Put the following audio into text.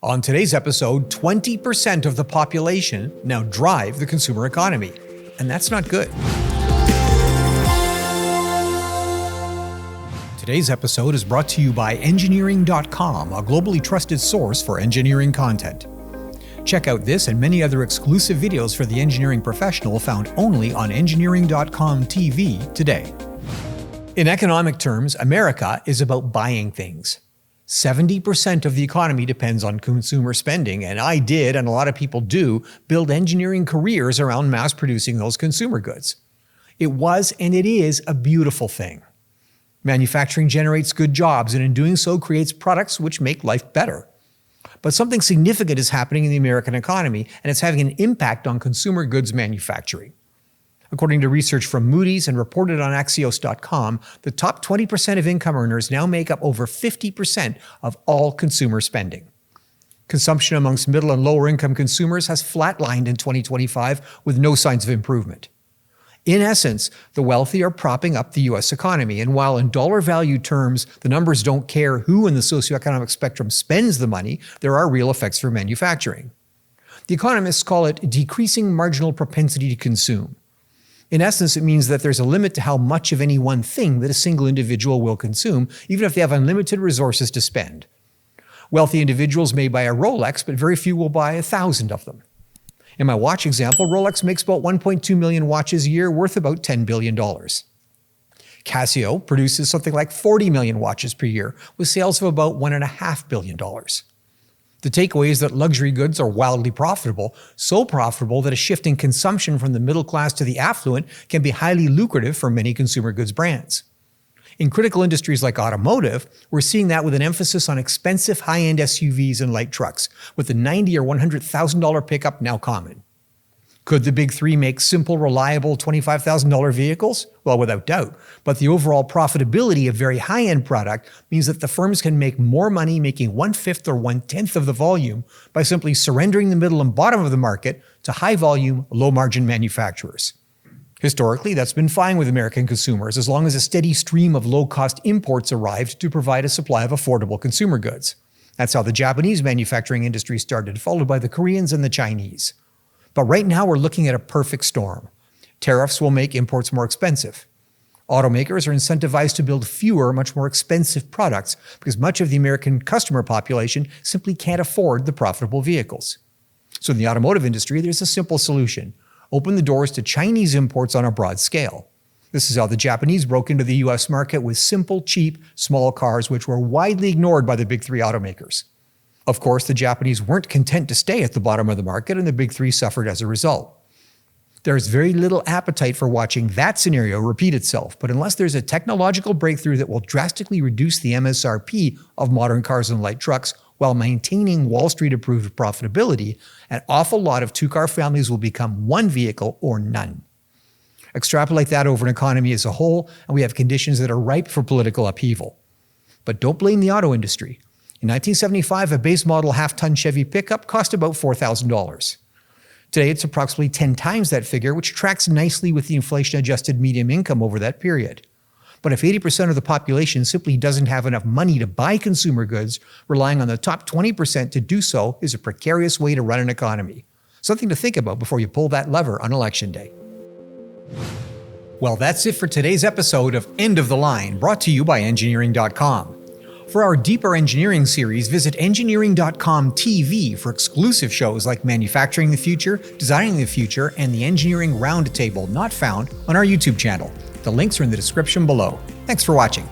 On today's episode, 20% of the population now drive the consumer economy, and that's not good. Today's episode is brought to you by engineering.com, a globally trusted source for engineering content. Check out this and many other exclusive videos for the engineering professional found only on engineering.com TV today. In economic terms, America is about buying things. 70% of the economy depends on consumer spending, and I did, and a lot of people do, build engineering careers around mass producing those consumer goods. It was and it is a beautiful thing. Manufacturing generates good jobs, and in doing so creates products which make life better. But something significant is happening in the American economy, and it's having an impact on consumer goods manufacturing. According to research from Moody's and reported on Axios.com, the top 20% of income earners now make up over 50% of all consumer spending. Consumption amongst middle and lower income consumers has flatlined in 2025 with no signs of improvement. In essence, the wealthy are propping up the U.S. economy, and while in dollar value terms, the numbers don't care who in the socioeconomic spectrum spends the money, there are real effects for manufacturing. The economists call it decreasing marginal propensity to consume. In essence, it means that there's a limit to how much of any one thing that a single individual will consume, even if they have unlimited resources to spend. Wealthy individuals may buy a Rolex, but very few will buy 1,000 of them. In my watch example, Rolex makes about 1.2 million watches a year worth about $10 billion. Casio produces something like 40 million watches per year with sales of about $1.5 billion. The takeaway is that luxury goods are wildly profitable, so profitable that a shift in consumption from the middle class to the affluent can be highly lucrative for many consumer goods brands. In critical industries like automotive, we're seeing that with an emphasis on expensive high-end SUVs and light trucks, with the $90,000 or $100,000 pickup now common. Could the big three make simple, reliable $25,000 vehicles? Well, without doubt. But the overall profitability of very high-end product means that the firms can make more money making 1/5 or 1/10 of the volume by simply surrendering the middle and bottom of the market to high-volume, low-margin manufacturers. Historically, that's been fine with American consumers as long as a steady stream of low-cost imports arrived to provide a supply of affordable consumer goods. That's how the Japanese manufacturing industry started, followed by the Koreans and the Chinese. But right now we're looking at a perfect storm. Tariffs will make imports more expensive. Automakers are incentivized to build fewer, much more expensive products because much of the American customer population simply can't afford the profitable vehicles. So in the automotive industry, there's a simple solution. Open the doors to Chinese imports on a broad scale. This is how the Japanese broke into the US market with simple, cheap, small cars which were widely ignored by the big three automakers. Of course, the Japanese weren't content to stay at the bottom of the market, and the big three suffered as a result. There's very little appetite for watching that scenario repeat itself, but unless there's a technological breakthrough that will drastically reduce the MSRP of modern cars and light trucks while maintaining Wall Street-approved profitability, an awful lot of two-car families will become one vehicle or none. Extrapolate that over an economy as a whole, and we have conditions that are ripe for political upheaval. But don't blame the auto industry. In 1975, a base model half-ton Chevy pickup cost about $4,000. Today, it's approximately 10 times that figure, which tracks nicely with the inflation-adjusted median income over that period. But if 80% of the population simply doesn't have enough money to buy consumer goods, relying on the top 20% to do so is a precarious way to run an economy. Something to think about before you pull that lever on Election Day. Well, that's it for today's episode of End of the Line, brought to you by engineering.com. For our deeper engineering series, visit engineering.com TV for exclusive shows like Manufacturing the Future, Designing the Future, and the Engineering Roundtable, not found on our YouTube channel. The links are in the description below. Thanks for watching.